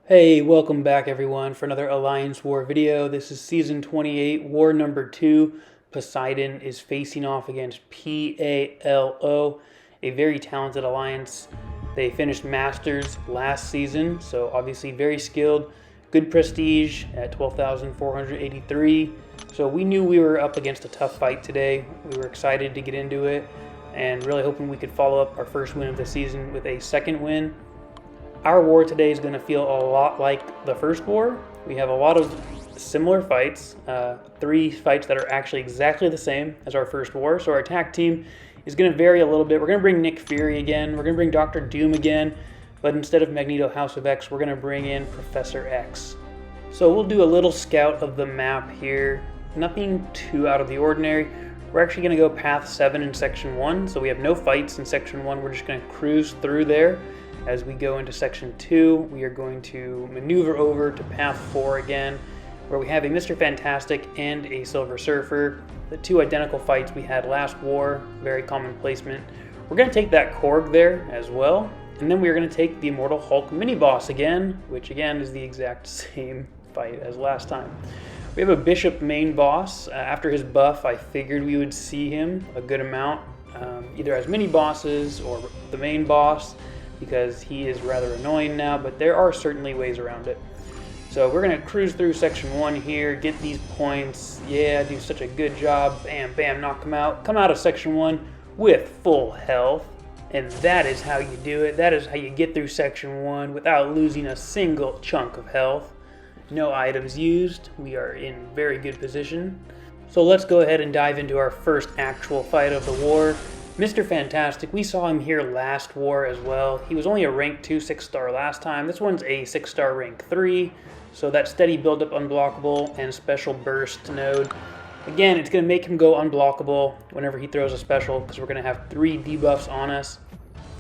Hey, welcome back everyone for another Alliance War video. This is Season 28, War number 2. Poseidon is facing off against PALO, a very talented alliance. They finished Masters last season, so obviously very skilled. Good prestige at 12,483. So we knew we were up against a tough fight today. We were excited to get into it and really hoping we could follow up our first win of the season with a second win. Our war today is going to feel a lot like the first war. We have a lot of similar fights, 3 fights that are actually exactly the same as our first war. So our attack team is going to vary a little bit. We're going to bring Nick Fury again. We're going to bring Dr. Doom again. But instead of Magneto House of X, we're going to bring in Professor X. So we'll do a little scout of the map here. Nothing too out of the ordinary. We're actually going to go Path 7 in Section 1. So we have no fights in Section 1. We're just going to cruise through there. As we go into Section 2, we are going to maneuver over to Path 4 again, where we have a Mr. Fantastic and a Silver Surfer. The 2 identical fights we had last war, very common placement. We're going to take that Korg there as well, and then we are going to take the Immortal Hulk mini-boss again, which again is the exact same fight as last time. We have a Bishop main boss. After his buff, I figured we would see him a good amount, either as mini-bosses or the main boss, because he is rather annoying now, but there are certainly ways around it. So we're going to cruise through Section 1 here, get these points. Yeah, do such a good job. Bam, bam, knock them out. Come out of Section 1 with full health. And that is how you do it. That is how you get through Section 1 without losing a single chunk of health. No items used. We are in very good position. So let's go ahead and dive into our first actual fight of the war. Mr. Fantastic, we saw him here last war as well. He was only a rank 2 6-star last time. This one's a 6-star rank 3, so that steady build-up unblockable and special burst node. Again, it's going to make him go unblockable whenever he throws a special, because we're going to have 3 debuffs on us.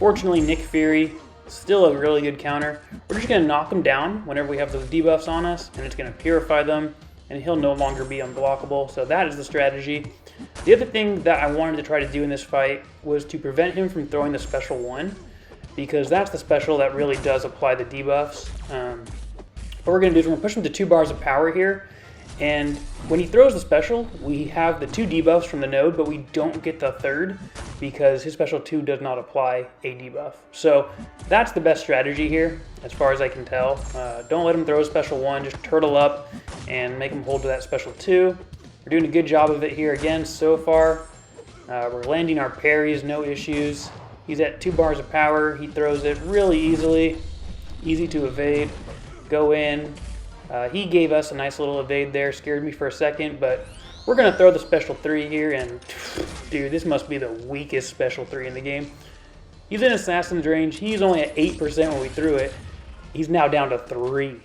Fortunately, Nick Fury, still a really good counter. We're just going to knock him down whenever we have those debuffs on us, and it's going to purify them, and he'll no longer be unblockable. So that is the strategy. The other thing that I wanted to try to do in this fight was to prevent him from throwing the special 1, because that's the special that really does apply the debuffs. What we're going to do is we're going to push him to 2 bars of power here, and when he throws the special, we have the 2 debuffs from the node, but we don't get the 3rd because his special 2 does not apply a debuff. So that's the best strategy here, as far as I can tell. Don't let him throw a special 1, just turtle up and make him hold to that special 2. We're doing a good job of it here again so far. We're landing our parries, no issues. He's at 2 bars of power. He throws it really easily. Easy to evade. Go in. He gave us a nice little evade there. Scared me for a second, but we're going to throw the special 3 here. And dude, this must be the weakest special 3 in the game. He's in Assassin's range. He's only at 8% when we threw it. He's now down to 3.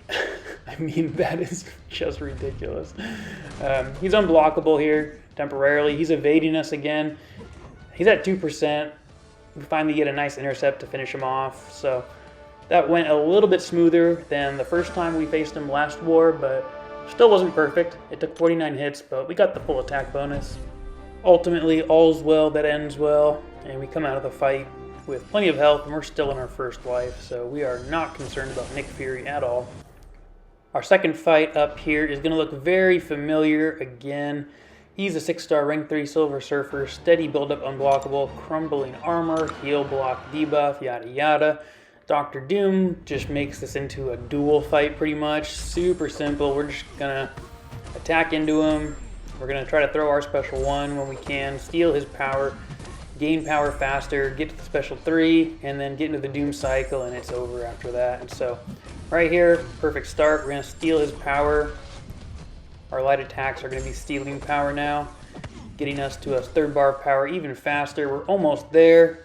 I mean, that is just ridiculous. He's unblockable here temporarily. He's evading us again. He's at 2%. We finally get a nice intercept to finish him off. So that went a little bit smoother than the first time we faced him last war, but still wasn't perfect. It took 49 hits, but we got the full attack bonus. Ultimately, all's well that ends well, and we come out of the fight with plenty of health, and we're still in our first life, so we are not concerned about Nick Fury at all. Our second fight up here is going to look very familiar again. He's a 6-star rank 3 Silver Surfer, steady build-up unblockable, crumbling armor, heal block debuff, yada yada. Dr. Doom just makes this into a duel fight pretty much. Super simple. We're just going to attack into him. We're going to try to throw our special 1 when we can, steal his power, gain power faster, get to the special 3, and then get into the Doom cycle, and it's over after that. And so right here, perfect start. We're going to steal his power. Our light attacks are going to be stealing power now, getting us to a 3rd bar of power even faster. We're almost there.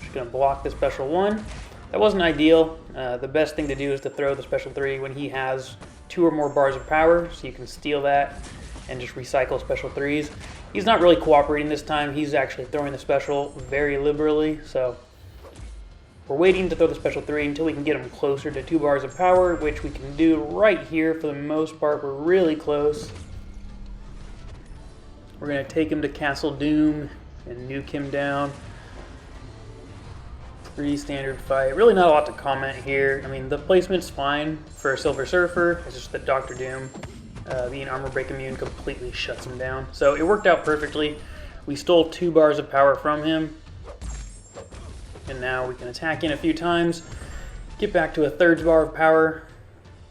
Just going to block the special 1. That wasn't ideal. The best thing to do is to throw the special 3 when he has 2 or more bars of power, so you can steal that and just recycle special 3s. He's not really cooperating this time. He's actually throwing the special very liberally, so we're waiting to throw the special 3 until we can get him closer to 2 bars of power, which we can do right here for the most part. We're really close. We're going to take him to Castle Doom and nuke him down. Pretty standard fight. Really not a lot to comment here. I mean, the placement's fine for a Silver Surfer. It's just that Dr. Doom, being armor break immune, completely shuts him down. So it worked out perfectly. We stole 2 bars of power from him. And now we can attack in a few times. Get back to a 3rd bar of power.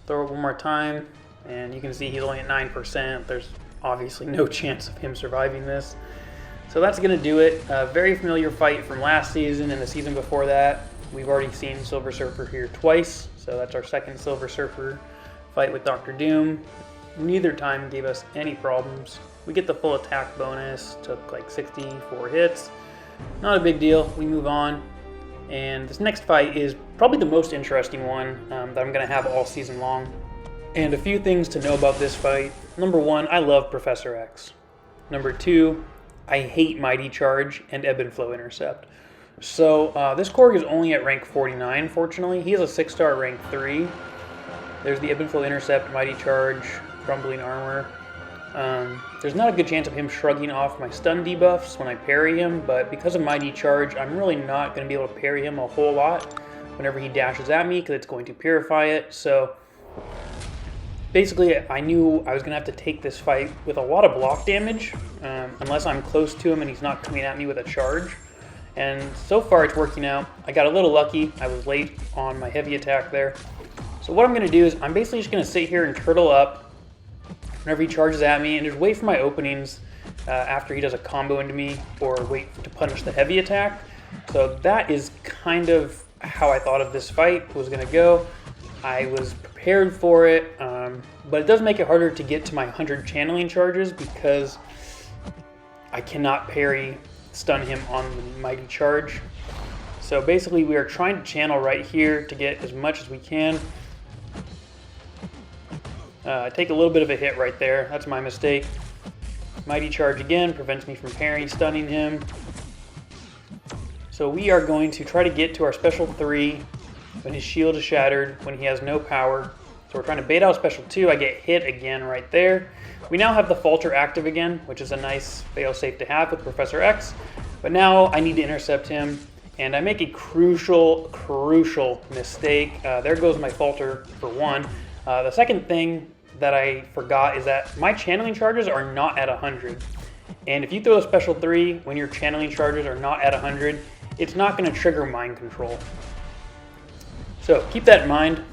Throw it one more time. And you can see he's only at 9%. There's obviously no chance of him surviving this. So that's going to do it. A very familiar fight from last season and the season before that. We've already seen Silver Surfer here twice. So that's our 2nd Silver Surfer fight with Dr. Doom. Neither time gave us any problems. We get the full attack bonus. Took like 64 hits. Not a big deal. We move on. And this next fight is probably the most interesting one that I'm going to have all season long. And a few things to know about this fight. Number 1, I love Professor X. Number 2, I hate Mighty Charge and Ebb and Flow Intercept. So this Korg is only at rank 49, fortunately. He has a 6-star rank 3. There's the Ebb and Flow Intercept, Mighty Charge, Crumbling Armor. There's not a good chance of him shrugging off my stun debuffs when I parry him, but because of Mighty Charge, I'm really not going to be able to parry him a whole lot whenever he dashes at me, because it's going to purify it. So basically, I knew I was going to have to take this fight with a lot of block damage, unless I'm close to him and he's not coming at me with a charge. And so far it's working out. I got a little lucky. I was late on my heavy attack there. So what I'm going to do is I'm basically just going to sit here and turtle up whenever he charges at me and just wait for my openings after he does a combo into me, or wait to punish the heavy attack. So that is kind of how I thought of this fight was going to go. I was prepared for it, but it does make it harder to get to my 100 channeling charges because I cannot parry stun him on the Mighty Charge. So basically we are trying to channel right here to get as much as we can. Take a little bit of a hit right there. That's my mistake. Mighty Charge again prevents me from parrying, stunning him. So we are going to try to get to our special 3 when his shield is shattered, when he has no power. So we're trying to bait out special 2. I get hit again right there. We now have the Falter active again, which is a nice fail-safe to have with Professor X. But now I need to intercept him, and I make a crucial mistake. There goes my Falter for 1. The second thing that I forgot is that my channeling charges are not at 100. And if you throw a special 3 when your channeling charges are not at 100, it's not going to trigger mind control. So keep that in mind.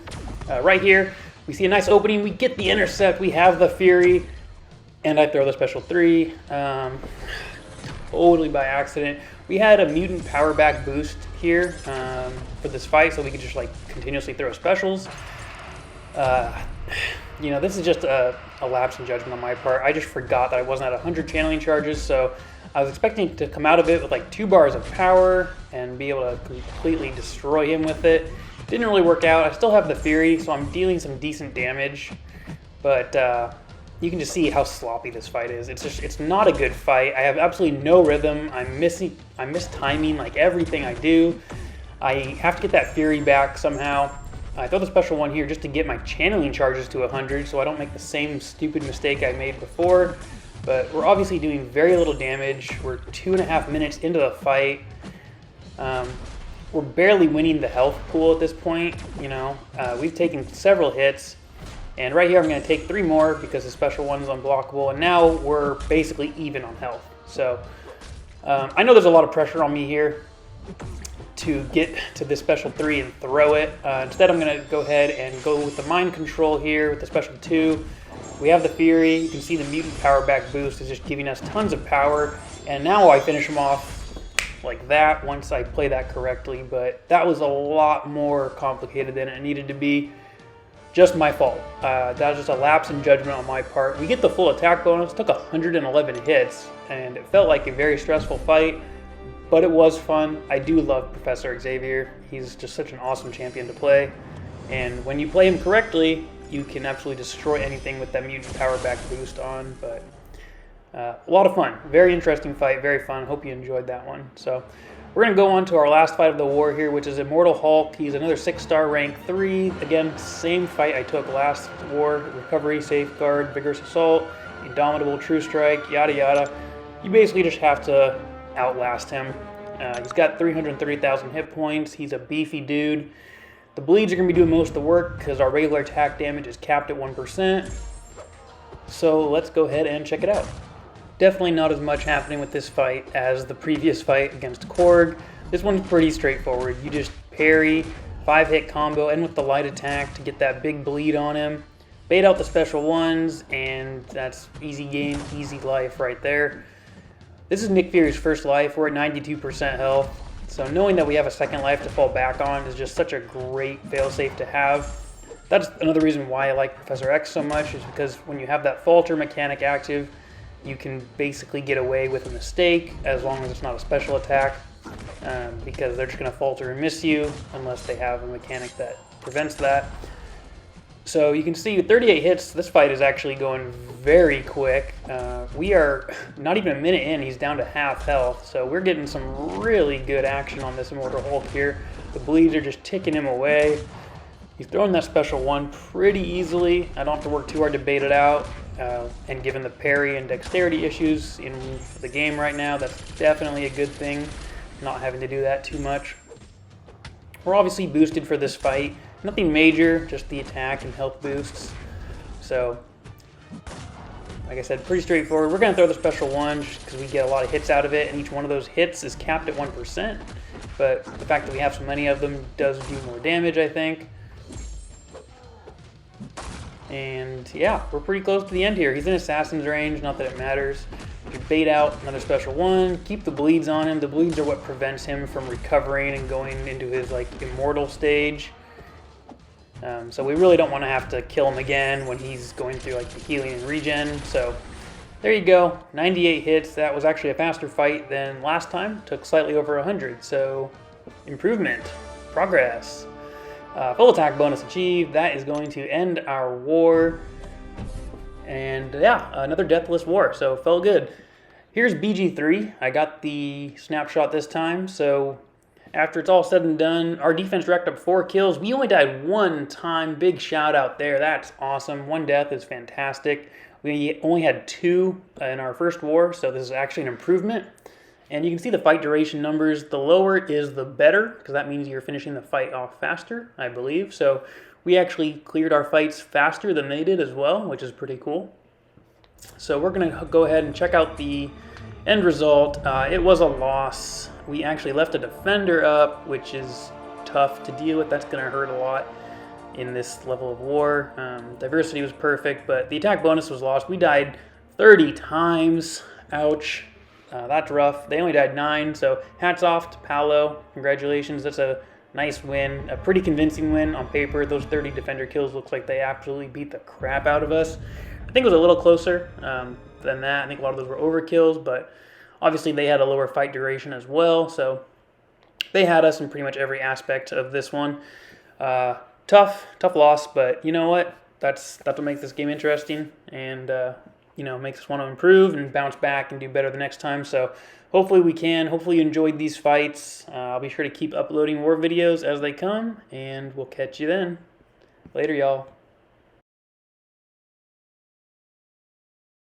Right here, we see a nice opening. We get the intercept. We have the Fury. And I throw the special 3. Totally by accident. We had a mutant power back boost here for this fight, so we could just like continuously throw specials. You know, this is just a lapse in judgment on my part. I just forgot that I wasn't at 100 channeling charges, so I was expecting to come out of it with like 2 bars of power and be able to completely destroy him with it. Didn't really work out. I still have the Fury, so I'm dealing some decent damage, but you can just see how sloppy this fight is. It's not a good fight. I have absolutely no rhythm. I'm mistiming like everything I do. I have to get that Fury back somehow. I throw the special 1 here just to get my channeling charges to 100 so I don't make the same stupid mistake I made before. But we're obviously doing very little damage. We're 2.5 minutes into the fight. We're barely winning the health pool at this point. You know, we've taken several hits. And right here I'm going to take 3 more because the special 1 is unblockable. And now we're basically even on health. So I know there's a lot of pressure on me here to get to this special 3 and throw it. Instead, I'm going to go ahead and go with the mind control here with the special 2. We have the Fury. You can see the mutant power back boost is just giving us tons of power. And now I finish him off like that once I play that correctly. But that was a lot more complicated than it needed to be. Just my fault. That was just a lapse in judgment on my part. We get the full attack bonus. Took 111 hits. And it felt like a very stressful fight. But it was fun. I do love Professor Xavier. He's just such an awesome champion to play. And when you play him correctly, you can absolutely destroy anything with that mutant power back boost on. But a lot of fun. Very interesting fight. Very fun. Hope you enjoyed that one. So we're going to go on to our last fight of the war here, which is Immortal Hulk. He's another 6-star rank 3. Again, same fight I took last war. Recovery, Safeguard, Vigorous Assault, Indomitable, True Strike, yada yada. You basically just have to outlast him. He's got 330,000 hit points. He's a beefy dude. The bleeds are going to be doing most of the work because our regular attack damage is capped at 1%. So let's go ahead and check it out. Definitely not as much happening with this fight as the previous fight against Korg. This one's pretty straightforward. You just parry, 5-hit combo, and with the light attack to get that big bleed on him. Bait out the special ones, and that's easy game, easy life right there. This is Nick Fury's first life. We're at 92% health. So knowing that we have a second life to fall back on is just such a great failsafe to have. That's another reason why I like Professor X so much, is because when you have that falter mechanic active, you can basically get away with a mistake as long as it's not a special attack, because they're just going to falter and miss you unless they have a mechanic that prevents that. So you can see with 38 hits, this fight is actually going very quick. We are not even a minute in, he's down to half health. So we're getting some really good action on this Immortal Hulk here. The bleeds are just ticking him away. He's throwing that special one pretty easily. I don't have to work too hard to bait it out. And given the parry and dexterity issues in the game right now, that's definitely a good thing, not having to do that too much. We're obviously boosted for this fight. Nothing major, just the attack and health boosts. So, like I said, pretty straightforward. We're going to throw the special one because we get a lot of hits out of it, and each one of those hits is capped at 1%. But the fact that we have so many of them does do more damage, I think. And yeah, we're pretty close to the end here. He's in Assassin's range, not that it matters. You bait out another special one, keep the bleeds on him. The bleeds are what prevents him from recovering and going into his like immortal stage. So we really don't want to have to kill him again when he's going through like the healing and regen. So there you go, 98 hits. That was actually a faster fight than last time. Took slightly over 100, so improvement, progress. Full attack bonus achieved. That is going to end our war. And yeah, another deathless war, so felt good. Here's BG3. I got the snapshot this time, so after it's all said and done, our defense racked up 4 kills. We only died 1 time. Big shout out there. That's awesome. 1 death is fantastic. We only had 2 in our first war, so this is actually an improvement. And you can see the fight duration numbers. The lower is the better, because that means you're finishing the fight off faster, I believe. So we actually cleared our fights faster than they did as well, which is pretty cool. So we're going to go ahead and check out the end result. It was a loss. We actually left a defender up, which is tough to deal with. That's going to hurt a lot in this level of war. Diversity was perfect, but the attack bonus was lost. We died 30 times. Ouch. That's rough. They only died 9, so hats off to PALO. Congratulations. That's a nice win. A pretty convincing win on paper. Those 30 defender kills looks like they absolutely beat the crap out of us. I think it was a little closer than that. I think a lot of those were overkills, but obviously they had a lower fight duration as well, so they had us in pretty much every aspect of this one. Tough loss, but you know what? That's what makes this game interesting, and makes us want to improve and bounce back and do better the next time. So hopefully we can. Hopefully you enjoyed these fights. I'll be sure to keep uploading more videos as they come, and we'll catch you then. Later, y'all.